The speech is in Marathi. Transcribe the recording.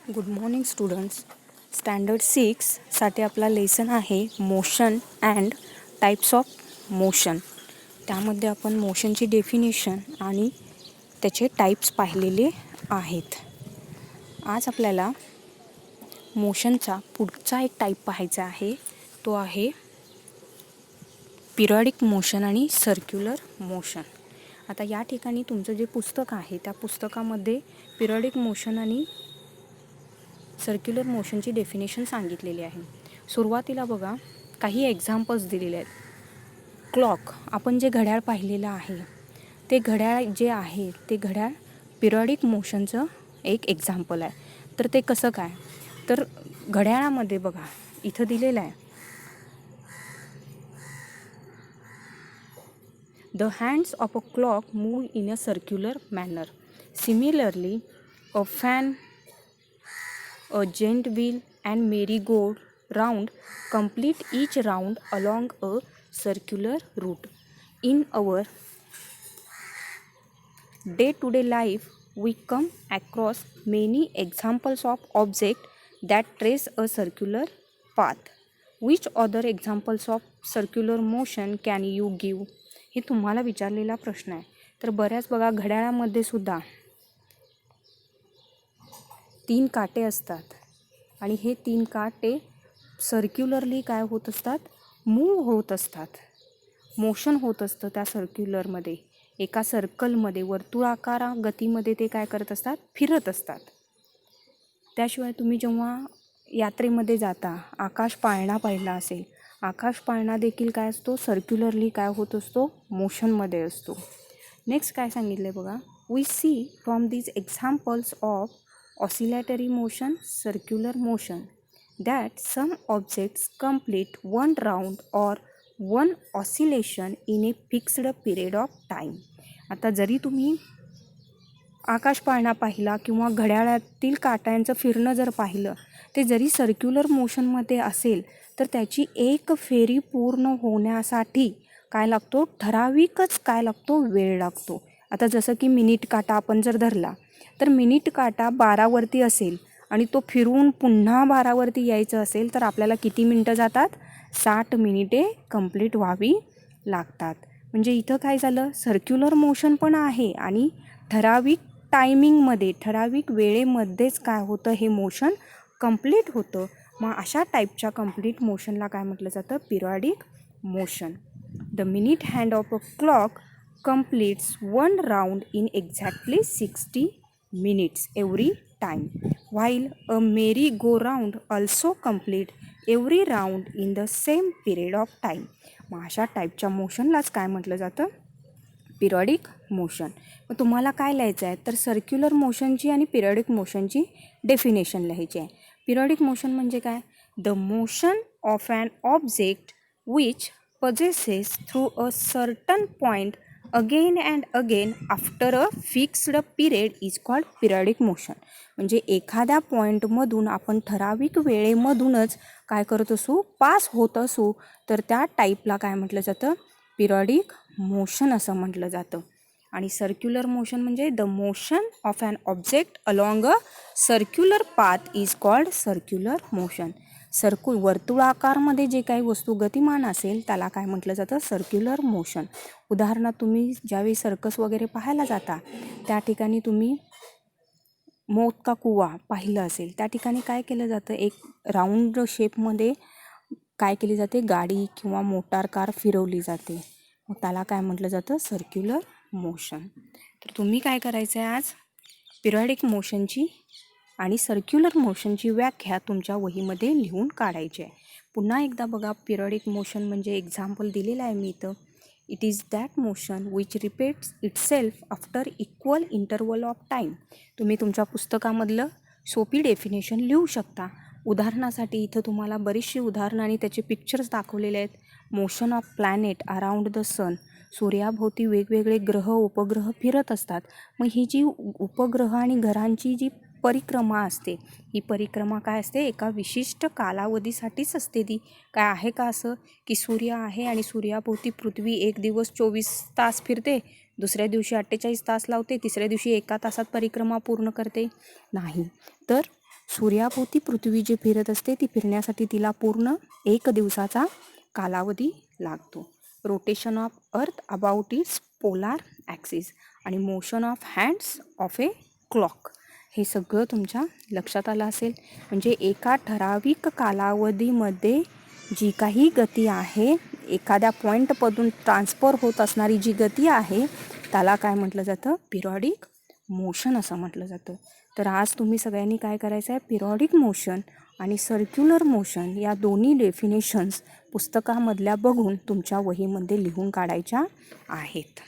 Good morning students. स्टँडर्ड 6 साठी आपला लेसन आहे motion and types of motion. त्यामध्ये आपण मोशनची डेफिनेशन आणि त्याचे टाईप्स पाहिलेले आहेत. आज आपल्याला मोशनचा पुढचा एक टाईप पाहायचा आहे. तो आहे पिरियडिक मोशन आणि सर्क्युलर मोशन. आता या ठिकाणी तुमचं जे पुस्तक आहे त्या पुस्तकामध्ये पिरियडिक मोशन आणि सर्क्युलर मोशनची डेफिनेशन सांगितलेली आहे. सुरुवातीला बघा काही एक्झाम्पल्स दिलेले आहेत. क्लॉक, आपण जे घड्याळ पाहिलेलं आहे ते घड्याळ जे आहे ते घड्याळ पिरियडिक मोशनचं एक एक्झाम्पल आहे. तर ते कसं काय, तर घड्याळामध्ये बघा इथं दिलेलं आहे, the hands of a clock move in a circular manner. Similarly a fan, a giant wheel and merry-go-round complete each round along a circular route. In our day-to-day life, we come across many examples of objects that trace a circular path. Which other examples of circular motion can you give? हे तुम्हाला विचारलेला प्रश्न आहे. तर बऱ्याच बघा घड्याळामध्ये सुद्धा 3 काटे असतात आणि हे 3 काटे सर्क्युलरली काय होत असतात, मूव्ह होत असतात. मोशन होत असतं त्या सर्क्युलरमध्ये, एका सर्कलमध्ये वर्तुळाकार गतीमध्ये ते काय करत असतात, फिरत असतात. त्याशिवाय तुम्ही जेव्हा यात्रेमध्ये जाता, आकाश पाळणा पाहिला असेल, आकाश पाळणा देखील काय असतो, सर्क्युलरली काय होत असतो, मोशनमध्ये असतो. नेक्स्ट काय सांगितलं आहे बघा, we see from these examples of oscillatory motion, circular motion, that some objects complete one round or one oscillation in a fixed period of time. आता जरी तुम्ही आकाश पाळणा पाहिला किंवा घड्याळातील काट्यांचं फिरणं जर पाहिलं, ते जरी सर्क्युलर मोशनमध्ये असेल तर त्याची एक फेरी पूर्ण होण्यासाठी काय लागतो, ठराविकच काय लागतो, वेळ लागतो. आता जसं की मिनिट काटा आपण जर धरला तर मिनिट काटा 12वरती असेल आणि तो फिरून पुन्हा 12वरती यायचं असेल तर आपल्याला किती मिनटं जातात, 60 मिनिटे कंप्लीट व्हावी लागतात. म्हणजे इथं काय झालं, सर्क्युलर मोशन पण आहे आणि ठराविक टायमिंगमध्ये, ठराविक वेळेमध्येच काय होतं, हे मोशन कंप्लीट होतं. मग अशा टाईपच्या कंप्लीट मोशनला काय म्हटलं जातं, periodic motion. The minute hand of a clock completes one round in exactly 60 minutes every time, while a merry-go-round also complete every round in the same period of time. मग अशा टाईपच्या मोशनलाच काय म्हटलं जातं, पिरियडिक मोशन. मग तुम्हाला काय लिहायचं आहे, तर सर्क्युलर मोशनची आणि पिरियडिक मोशनची डेफिनेशन लिहायची आहे. पिरियडिक मोशन म्हणजे काय, the motion of an object which possesses through a certain point again and again after a fixed period is called periodic motion. म्हणजे एखाद्या पॉईंटमधून आपण ठराविक वेळेमधूनच काय करत असू, पास होत असू, तर त्या टाईपला काय म्हटलं जातं, पिरियडिक मोशन असं म्हटलं जातं. आणि सर्क्युलर मोशन म्हणजे the motion of an object along a circular path is called circular motion. वर्तुळाकारमध्ये जे काही वस्तू गतिमान असेल त्याला काय म्हटलं जातं, सर्क्युलर मोशन. उदाहरणार्थ तुम्ही ज्यावेळी सर्कस वगैरे पाहायला जाता त्या ठिकाणी तुम्ही मौत का कुवा पाहिलं असेल, त्या ठिकाणी काय केलं जातं, एक राऊंड शेपमध्ये काय केली जाते, गाडी किंवा मोटार कार फिरवली जाते. मग त्याला काय म्हटलं जातं, सर्क्युलर मोशन. तर तुम्ही काय करायचं आहे, आज पिरियडिक मोशनची आणि सर्क्युलर मोशनची व्याख्या तुमच्या वहीमध्ये लिहून काढायची आहे. पुन्हा एकदा बघा, पिरियडिक मोशन म्हणजे एक्झाम्पल दिलेलं आहे मी इथं. It is that motion which repeats itself after equal interval of time. तुम्ही तुमच्या पुस्तकामधलं सोपी डेफिनेशन लिहू शकता. उदाहरणासाठी इथं तुम्हाला बरीचशी उदाहरणं आणि त्याचे पिक्चर्स दाखवलेले आहेत. Motion of planet around the sun. सूर्याभोवती वेगवेगळे ग्रह उपग्रह फिरत असतात. मग ही जी उपग्रह आणि ग्रहांची जी परिक्रमा असते, ही परिक्रमा काय असते, एका विशिष्ट कालावधीसाठीच असते. ती काय आहे का असं की सूर्य आहे आणि सूर्याभोवती पृथ्वी एक दिवस 24 तास फिरते, दुसऱ्या दिवशी 48 तास लावते, तिसऱ्या दिवशी 1 तासात परिक्रमा पूर्ण करते, नाही. तर सूर्याभोवती पृथ्वी जी फिरत असते ती फिरण्यासाठी तिला पूर्ण 1 दिवसाचा कालावधी लागतो. Rotation of earth about its polar axis आणि motion of hands of a clock. हे सगळं तुमच्या लक्षात आलं असेल. म्हणजे एका ठराविक कालावधीमध्ये जी काही गती आहे, एखाद्या पॉईंटमधून ट्रान्सफर होत असणारी जी गती आहे त्याला काय म्हटलं जातं? पिरियॉडिक मोशन असं म्हटलं जातं. तर आज तुम्ही सगळ्यांनी काय करायचं आहे? पिरियॉडिक मोशन आणि सर्क्युलर मोशन या दोन्ही डेफिनेशन्स पुस्तकामधल्या बघून तुमच्या वहीमध्ये लिहून काढायच्या आहेत.